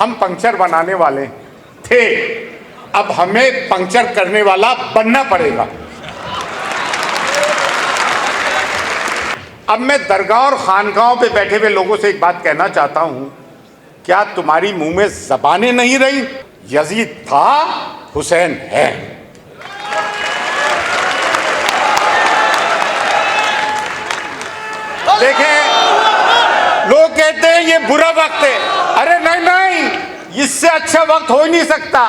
हम पंक्चर बनाने वाले थे, अब हमें पंक्चर करने वाला बनना पड़ेगा। अब मैं दरगाह और खानकाहों पे बैठे हुए लोगों से एक बात कहना चाहता हूं, क्या तुम्हारी मुंह में जबानें नहीं रही? यजीद था, हुसैन है। देखें, लोग कहते हैं ये बुरा वक्त है। अरे नहीं नहीं, इससे अच्छा वक्त हो ही नहीं सकता।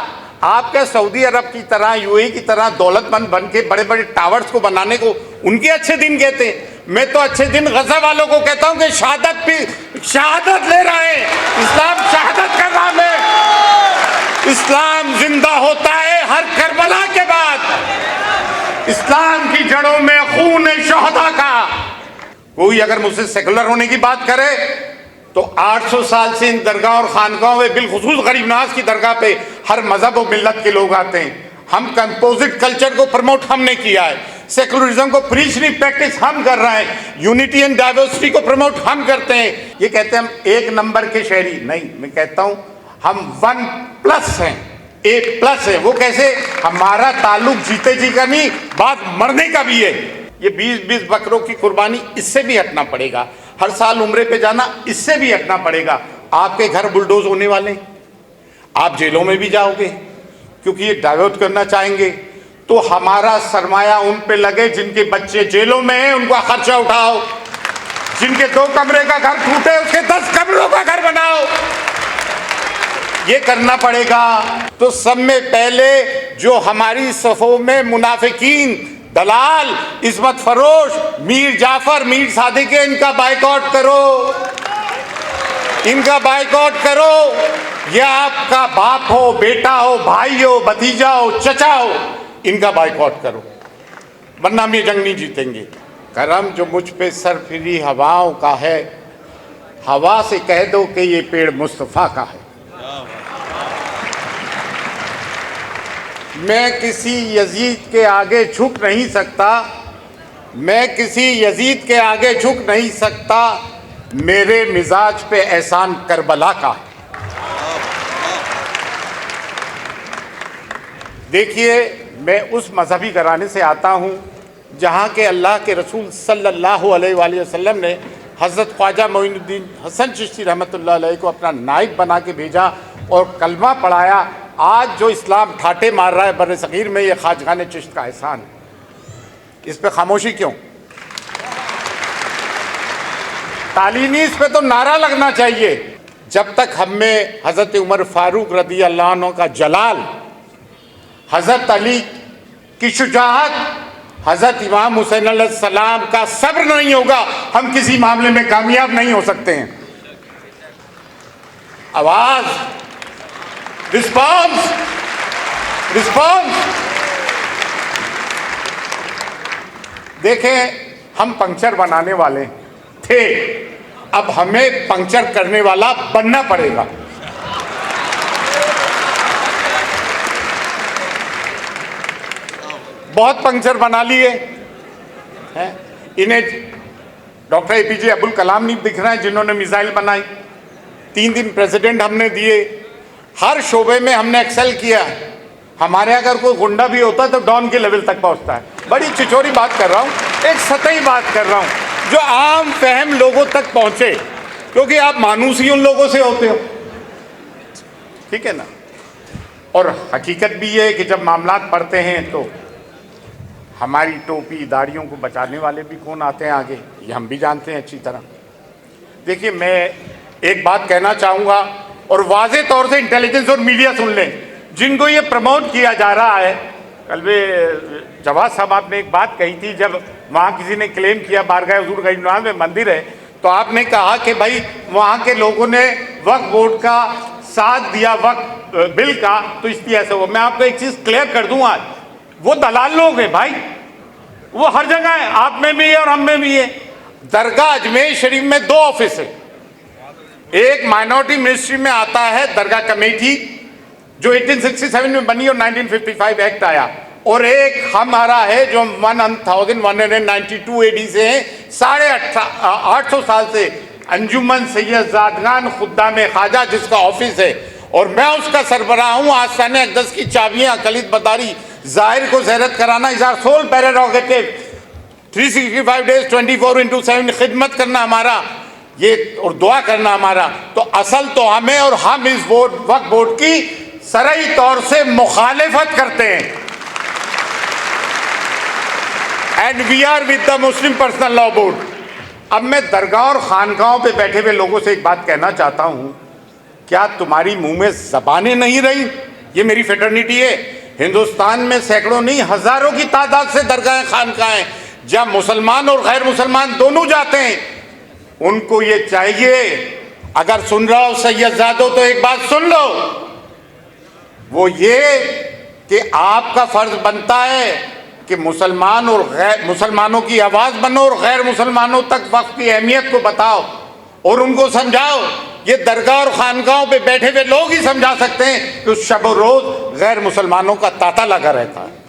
आप क्या सऊदी अरब की तरह, यूएई की तरह दौलतमंद बन के बड़े बड़े टावर्स को बनाने को उनके अच्छे दिन कहते हैं? मैं तो अच्छे दिन गजा वालों को कहता हूं कि शहादत ले रहे हैं। इस्लाम शहादत का नाम है। इस्लाम जिंदा होता है हर करबला के बाद। इस्लाम की जड़ों में खून है शहदा का। कोई अगर मुझसे सेकुलर होने की बात करे तो 800 साल से इन दरगाह और खानकाहों में, बिलखुसूस गरीब नवाज की दरगाह पे हर मजहब और मिल्लत के लोग आते हैं। हम कंपोजिट कल्चर को प्रमोट हमने किया है, सेकुलरिज्म को प्रीच नहीं प्रैक्टिस हम कर रहे हैं, यूनिटी एंड डाइवर्सिटी को प्रमोट हम करते हैं। ये कहते हैं हम एक नंबर के शहरी, नहीं, मैं कहता हूं हम 1+ हैं, A+ है। वो कैसे? हमारा ताल्लुक जीते जी का नहीं, बात मरने का भी है। ये 20-20 बकरों की कुर्बानी, इससे भी हटना पड़ेगा। हर साल उम्रे पे जाना, इससे भी हटना पड़ेगा। आपके घर बुलडोज होने वाले, आप जेलों में भी जाओगे क्योंकि ये डाइवर्ट करना चाहेंगे। तो हमारा सरमाया उन पे लगे जिनके बच्चे जेलों में हैं, उनका खर्चा उठाओ। जिनके 2 कमरे का घर टूटे, उसके 10 कमरों का घर बनाओ। ये करना पड़ेगा। तो सब में पहले जो हमारी सफों में मुनाफिकीन, दलाल, इस्मत फरोश, मीर जाफर, मीर सादिक है, इनका बाइकआउट करो, इनका बाइकआउट करो। ये आपका बाप हो, बेटा हो, भाई हो, भतीजा हो, चचा हो, इनका बाइकआउट करो, वरना हम ये जंग नहीं जीतेंगे। करम जो मुझ पे सरफिरी हवाओं का है, हवा से कह दो कि ये पेड़ मुस्तफा का है। मैं किसी यजीद के आगे झुक नहीं सकता, मैं किसी यजीद के आगे झुक नहीं सकता। मेरे मिजाज पे एहसान करबला का है। देखिए, मैं उस मजहबी घराने से आता हूँ जहाँ के अल्लाह के रसूल सल्लल्लाहु अलैहि वसल्लम ने हज़रत ख्वाजा मोइनुद्दीन हसन चिश्ती रहमतुल्लाह अलैह को अपना नाइब बना के भेजा और कलमा पढ़ाया। आज जो इस्लाम ठाटे मार रहा है बर्रे सगीर में, ये ख्वाजगाने चिश्त का एहसान है। इस पे खामोशी क्यों? तालीमी इस पे तो नारा लगना चाहिए। जब तक हम में हज़रत उमर फारूक रदी अल्लाह अन्हु का जलाल, हज़रत अली की शुजाअत, हज़रत इमाम हुसैन अलैहिस्सलाम का सब्र नहीं होगा, हम किसी मामले में कामयाब नहीं हो सकते हैं। आवाज़, रिस्पॉन्स, रिस्पॉन्स। देखें, हम पंक्चर बनाने वाले थे, अब हमें पंक्चर करने वाला बनना पड़ेगा। बहुत पंक्चर बना लिए हैं। इन्हें डॉक्टर APJ अब्दुल कलाम नहीं दिख रहे हैं जिन्होंने मिसाइल बनाई। 3 दिन प्रेसिडेंट हमने दिए, हर शोबे में हमने एक्सेल किया। हमारे यहाँ अगर कोई गुंडा भी होता है तो डॉन के लेवल तक पहुँचता है। बड़ी छिछोरी बात कर रहा हूँ, एक सतही बात कर रहा हूँ जो आम फहम लोगों तक पहुँचे, क्योंकि आप मानूस ही उन लोगों से होते हो, ठीक है ना। और हकीकत भी है कि जब मामलात पड़ते हैं तो हमारी टोपी दाढ़ियों को बचाने वाले भी कौन आते हैं आगे, ये हम भी जानते हैं अच्छी तरह। देखिए, मैं एक बात कहना चाहूँगा और वाज़े तौर से इंटेलिजेंस और मीडिया सुन लें, जिनको ये प्रमोट किया जा रहा है। कल जवाद साहब, आपने एक बात कही थी, जब वहाँ किसी ने क्लेम किया बारगाह हुजूर गरीब नवाज में मंदिर है, तो आपने कहा कि भाई वहाँ के लोगों ने वक्फ बोर्ड का साथ दिया, वक्फ बिल का, तो इसलिए ऐसा हुआ। मैं आपको एक चीज़ क्लियर कर दूँ, आज वो दलाल लोग हैं भाई, वो हर जगह है, आप में भी है और हम में भी है। दरगाह अजमेर शरीफ में 2 ऑफिस है, एक माइनॉरिटी मिनिस्ट्री में आता है दरगाह कमेटी जो 1867 में बनी और 1955 एक्ट आया, और एक हमारा है जो 1192 AD से है, 850 साल से अंजुमन सैयद ज़ादगान खुद्दाम ख्वाजा जिसका ऑफिस है। और मैं उसका सरबराह हूँ। आस्थान अक़दस की चाबियाँ खलीद बदारी ज़ाहिर को ज़ैरत कराना is our sole prerogative. 365 days 24/7 खिदमत करना हमारा ये और दुआ करना हमारा। तो असल तो हमें, और हम इस वक्फ बोर्ड की सरई तौर से मुखालिफत करते हैं। And we are with the Muslim personal law board. अब मैं दरगाह और खानकाहों पे बैठे हुए लोगों से एक बात कहना चाहता हूं, क्या तुम्हारी मुंह में जबानें नहीं रही? ये मेरी फेटर्निटी है। हिंदुस्तान में सैकड़ों नहीं हजारों की तादाद से दरगाहें खानकाहें जहां मुसलमान और गैर मुसलमान दोनों जाते हैं। उनको ये चाहिए, अगर सुन रहा हो सैयदजादो तो एक बात सुन लो, वो ये कि आपका फर्ज बनता है कि मुसलमान और गैर मुसलमानों की आवाज़ बनो और गैर मुसलमानों तक वक्फ की अहमियत को बताओ और उनको समझाओ। ये दरगाह और खानकाहों पे बैठे हुए लोग ही समझा सकते हैं कि उस शब रोज़ गैर मुसलमानों का तांता लगा रहता है।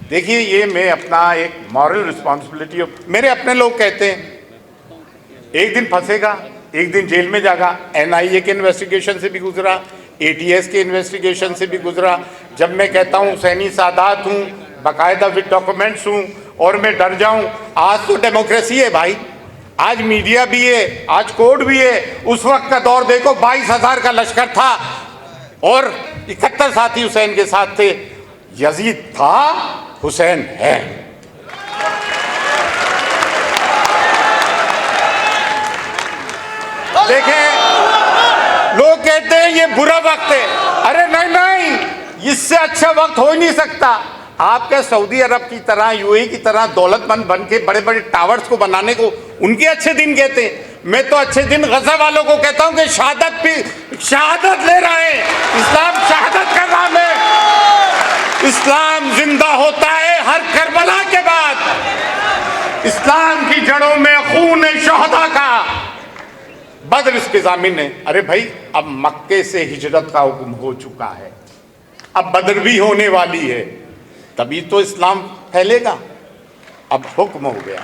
देखिए, ये मैं अपना एक मॉरल रिस्पॉन्सिबिलिटी, मेरे अपने लोग कहते हैं एक दिन फंसेगा, एक दिन जेल में जाएगा। NIA के इन्वेस्टिगेशन से भी गुजरा, ATS के इन्वेस्टिगेशन से भी गुजरा। जब मैं कहता हूँ हुसैनी सादात हूँ, बाकायदा विद डॉक्यूमेंट्स हूँ और मैं डर जाऊँ, आज तो डेमोक्रेसी है भाई, आज मीडिया भी है, आज कोर्ट भी है। उस वक्त का दौर देखो, 22,000 का लश्कर था और 71 साथी हुसैन के साथ थे। यजीद था, हुसैन है। देखें, लोग कहते हैं ये बुरा वक्त है। अरे नहीं नहीं, इससे अच्छा वक्त हो ही नहीं सकता। आपके सऊदी अरब की तरह, UAE की तरह दौलतमंद बन के बड़े बड़े टावर्स को बनाने को उनके अच्छे दिन कहते हैं। मैं तो अच्छे दिन गजा वालों को कहता हूं कि शहादत ले रहे हैं। इस्लाम शहादत का नाम है। इस्लाम जिंदा होता है हर करबला के बाद। इस्लाम की जड़ों में खून शहदा का, बदर इसके ज़ामिन है। अरे भाई, अब मक्के से हिजरत का हुक्म हो चुका है, अब बदर भी होने वाली है, तभी तो इस्लाम फैलेगा। अब हुक्म हो गया।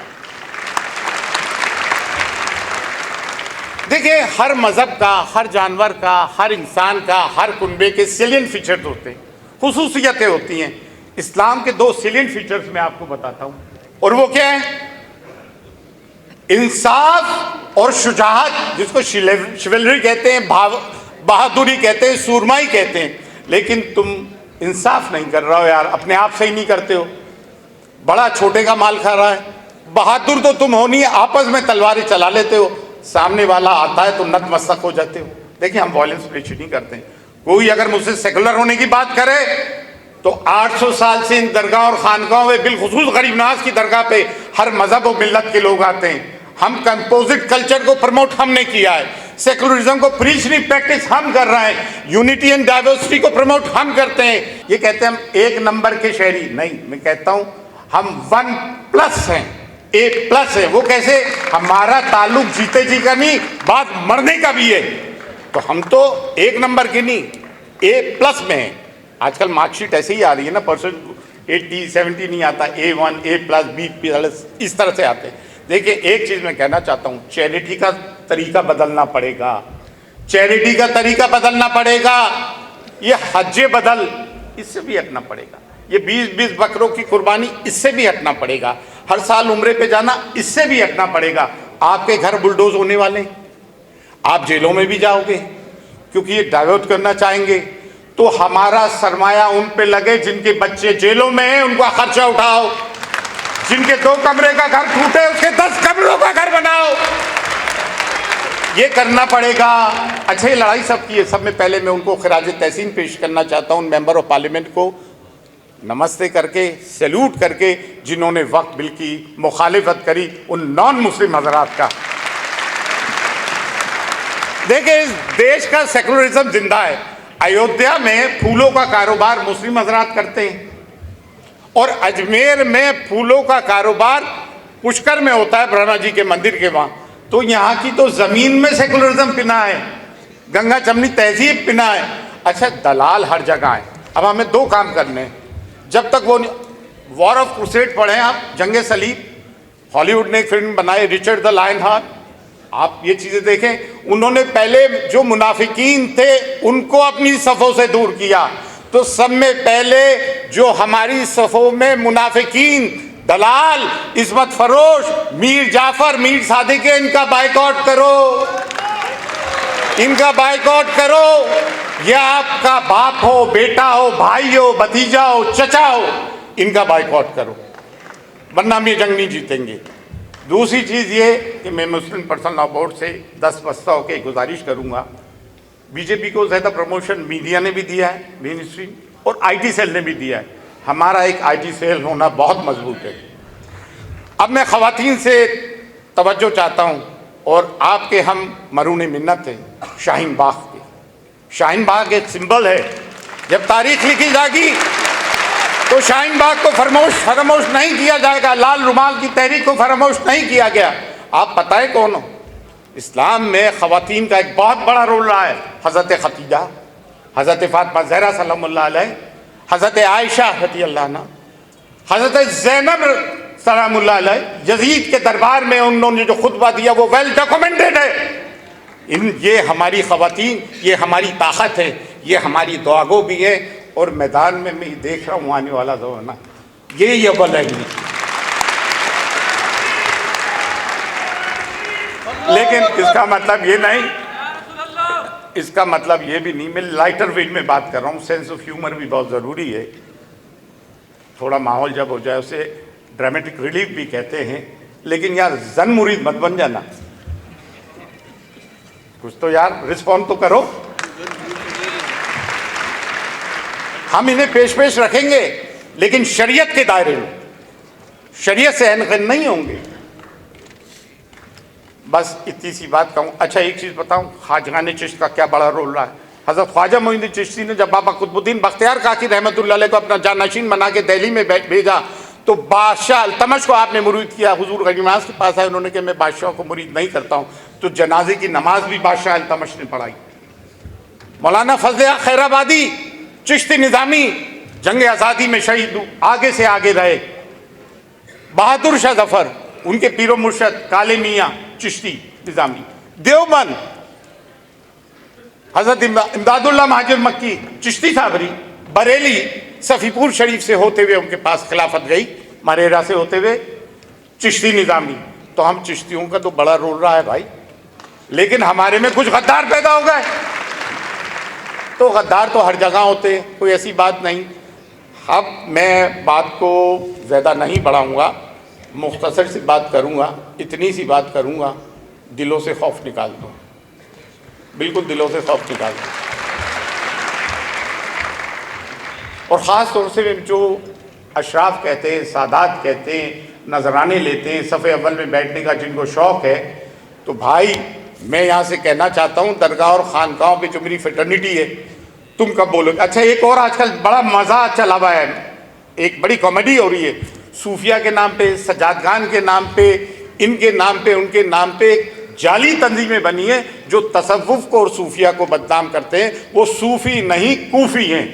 देखिए, हर मजहब का, हर जानवर का, हर इंसान का, हर कुनबे के सेलियंट फीचर्स होते हैं, खुसूसियतें होती हैं। इस्लाम के 2 सेलियंट फीचर्स मैं आपको बताता हूं, और वो क्या है? इंसाफ और शुजाअत, जिसको शिवलरी कहते हैं, बहादुरी कहते हैं, सूरमाई कहते हैं। लेकिन तुम इंसाफ नहीं कर रहे हो यार, अपने आप से ही नहीं करते हो। बड़ा छोटे का माल खा रहा है। बहादुर तो तुम हो नहीं, आपस में तलवारें चला लेते हो, सामने वाला आता है तो नतमस्तक हो जाते हो। देखिए, हम वॉयलेंस प्रीच नहीं करते हैं। कोई अगर मुझसे सेकुलर होने की बात करे तो 800 साल से इन दरगाह और खानकाहों में, बिलखुसूस गरीब नवाज की दरगाह पे हर मजहब और मिल्लत के लोग आते हैं। हम कंपोजिट कल्चर को प्रमोट हमने किया है, सेकुलरिज्म को प्रीच नहीं प्रैक्टिस हम कर रहे हैं, यूनिटी एंड डाइवर्सिटी को प्रमोट हम करते हैं। ये कहते हैं हम 1 नंबर के शहरी, नहीं, मैं कहता हूं हम 1+ हैं, A+ है। वो कैसे? हमारा ताल्लुक जीते जी का नहीं, बात मरने का भी है। तो हम तो 1 नंबर के नहीं, A+ में है। आजकल मार्कशीट ऐसे ही आ रही है ना, परसेंट 80 70 नहीं आता, A1 A+, B+, इस तरह से आते हैं। देखिए, एक चीज मैं कहना चाहता हूं, चैरिटी का तरीका बदलना पड़ेगा, चैरिटी का तरीका बदलना पड़ेगा। ये हज्जे बदल, इससे भी हटना पड़ेगा। ये 20-20 बकरों की कुर्बानी, इससे भी हटना पड़ेगा। हर साल उम्रे पे जाना, इससे भी हटना पड़ेगा। आपके घर बुलडोज होने वाले, आप जेलों में भी जाओगे, क्योंकि ये डाइवर्ट करना चाहेंगे। तो हमारा सरमाया उन पे लगे जिनके बच्चे जेलों में हैं, उनका खर्चा उठाओ। जिनके 2 कमरे का घर टूटे, उसके 10 कमरों का घर बनाओ। ये करना पड़ेगा। अच्छा, ये लड़ाई सब की है। सब में पहले मैं उनको खिराज तहसीन पेश करना चाहता हूँ, मेंबर ऑफ पार्लियामेंट को नमस्ते करके, सैल्यूट करके, जिन्होंने वक्त बिल की मुखालिफत करी, उन नॉन मुस्लिम हजरात का। देखिए, इस देश का सेकुलरिज्म जिंदा है। अयोध्या में फूलों का कारोबार मुस्लिम हजरात करते हैं, और अजमेर में फूलों का कारोबार पुष्कर में होता है, ब्रह्मा जी के मंदिर के वहाँ। तो यहाँ की तो ज़मीन में सेकुलरिज्म पिना है, गंगा जमनी तहजीब पिना है। अच्छा, दलाल हर जगह है। अब हमें 2 काम करने हैं। जब तक वो वॉर ऑफ क्रूसेड पढ़ें आप, जंगे सलीब, हॉलीवुड ने एक फिल्म बनाई, रिचर्ड द लायन हार्ट। आप ये चीज़ें देखें, उन्होंने पहले जो मुनाफिकीन थे उनको अपनी सफ़ों से दूर किया, तो सब में पहले जो हमारी सफ़ों में मुनाफिकीन, दलाल, इस्मत फरोश, मीर जाफर, मीर सादिक है, इनका बाइकआउट करो, इनका बाइकआउट करो। यह आपका बाप हो, बेटा हो, भाई हो, भतीजा हो, चचा हो, इनका बाइकआउट करो, वरना हम ये जंग नहीं जीतेंगे। दूसरी चीज़ ये कि मैं मुस्लिम पर्सनल लॉ बोर्ड से 10 बस्ता होकर गुजारिश करूँगा, बीजेपी को ज़्यादा प्रमोशन मीडिया ने भी दिया है, मेन स्ट्रीम, और आईटी सेल ने भी दिया है। हमारा एक आईटी सेल होना बहुत मजबूत है। अब मैं ख़वातीन से तवज्जो चाहता हूँ, और आपके हम मरून मिन्नत हैं शाहीन बाग के। शाहीन बाग एक सिंबल है, जब तारीख लिखी जाएगी तो शाहीन बाग को फरामोश नहीं किया जाएगा, लाल रुमाल की तहरीक को फरामोश नहीं किया गया। आप पता है कौन हो? इस्लाम में ख़वातीन का एक बहुत बड़ा रोल रहा है। हज़रत खदीजा, हज़रत फातिमा ज़हरा सलामुल्लाह अलैह, हज़रत आयशा रज़ियल्लाहु अन्हा, हज़रत ज़ैनब सलामुल्लाह अलैह, यजीद के दरबार में उन्होंने जो खुतबा दिया वो वेल डॉक्यूमेंटेड है। ये हमारी ख़वातीन, ये हमारी ताकत है, ये हमारी दुआगो भी है। और मैदान में मैं देख रहा हूँ आने वाला ज़माना ये अव्वल है। लेकिन इसका मतलब ये नहीं, इसका मतलब ये भी नहीं, मैं लाइटर वेट में बात कर रहा हूँ। सेंस ऑफ ह्यूमर भी बहुत ज़रूरी है। थोड़ा माहौल जब हो जाए उसे ड्रामेटिक रिलीफ भी कहते हैं। लेकिन यार जन मुरीद मत बन जाना, कुछ तो यार रिस्पॉन्ड तो करो। हम इन्हें पेश रखेंगे, लेकिन शरीयत के दायरे में, शरीयत से अनगन नहीं होंगे। बस इतनी सी बात कहूँ। अच्छा एक चीज़ बताऊँ, ख्वाजगान चिश्त का क्या बड़ा रोल रहा है। हज़रत ख्वाजा मोइनुद्दीन चिश्ती ने जब बाबा कुतुबुद्दीन बख्तियार काकी रहमतुल्लाह अलैह को अपना जानशीन बना के दिल्ली में भेजा, तो बादशाह अल्तमश को आपने मुरीद किया। हुजूर गनीमास के पास आए, उन्होंने कहा मैं बादशाह को मुरीद नहीं करता हूँ, तो जनाजे की नमाज भी बादशाह अल्तमश ने पढ़ाई। मौलाना फजल खैराबादी चिश्ती निज़ामी जंग आज़ादी में शहीद आगे से आगे रहे। बहादुर शाह जफर, उनके पीरो मुर्शद काले मियाँ चिश्ती निज़ामी। देवबंद हज़रत इमदादुल्लाह महाजिर मक्की चिश्ती साबरी। बरेली सफ़ीपुर शरीफ से होते हुए उनके पास खिलाफत गई, मरेरा से होते हुए चिश्ती निज़ामी। तो हम चिश्तियों का तो बड़ा रोल रहा है भाई, लेकिन हमारे में कुछ गद्दार पैदा हो गए। तो गद्दार तो हर जगह होते हैं, कोई ऐसी बात नहीं। अब मैं बात को ज़्यादा नहीं बढ़ाऊँगा, मुख्तसर सी बात करूँगा, इतनी सी बात करूँगा, दिलों से खौफ निकाल दो, बिल्कुल दिलों से खौफ निकाल दो। और ख़ास तौर से जो अशराफ कहते हैं, सादात कहते हैं, नजराने लेते हैं, सफ़े अव्वल में बैठने का जिनको शौक़ है, तो भाई मैं यहाँ से कहना चाहता हूँ, दरगाह और खानकाहों पे जो मेरी फ्रेटर्निटी है, तुम कब बोलोगे। अच्छा एक और आजकल बड़ा मज़ा चला हुआ है, एक बड़ी कॉमेडी हो रही है, सूफिया के नाम पे, सज्जाद खान के नाम पे, इनके नाम पे, उनके नाम पे जाली तंजीमें बनी है जो तसव्वुफ को और सूफिया को बदनाम करते हैं। वो सूफी नहीं कूफी हैं।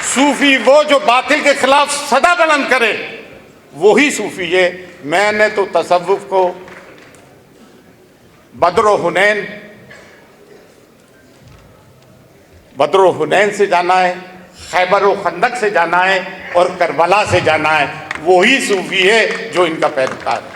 सूफी वो जो बातिल के खिलाफ सदा बुलंद करे, वही सूफी है। मैंने तो तसव्वुफ को बद्र हुनैन से जाना है, खैबर व खंदक से जाना है, और करबला से जाना है। वही सूफी है जो इनका पैरोकार है।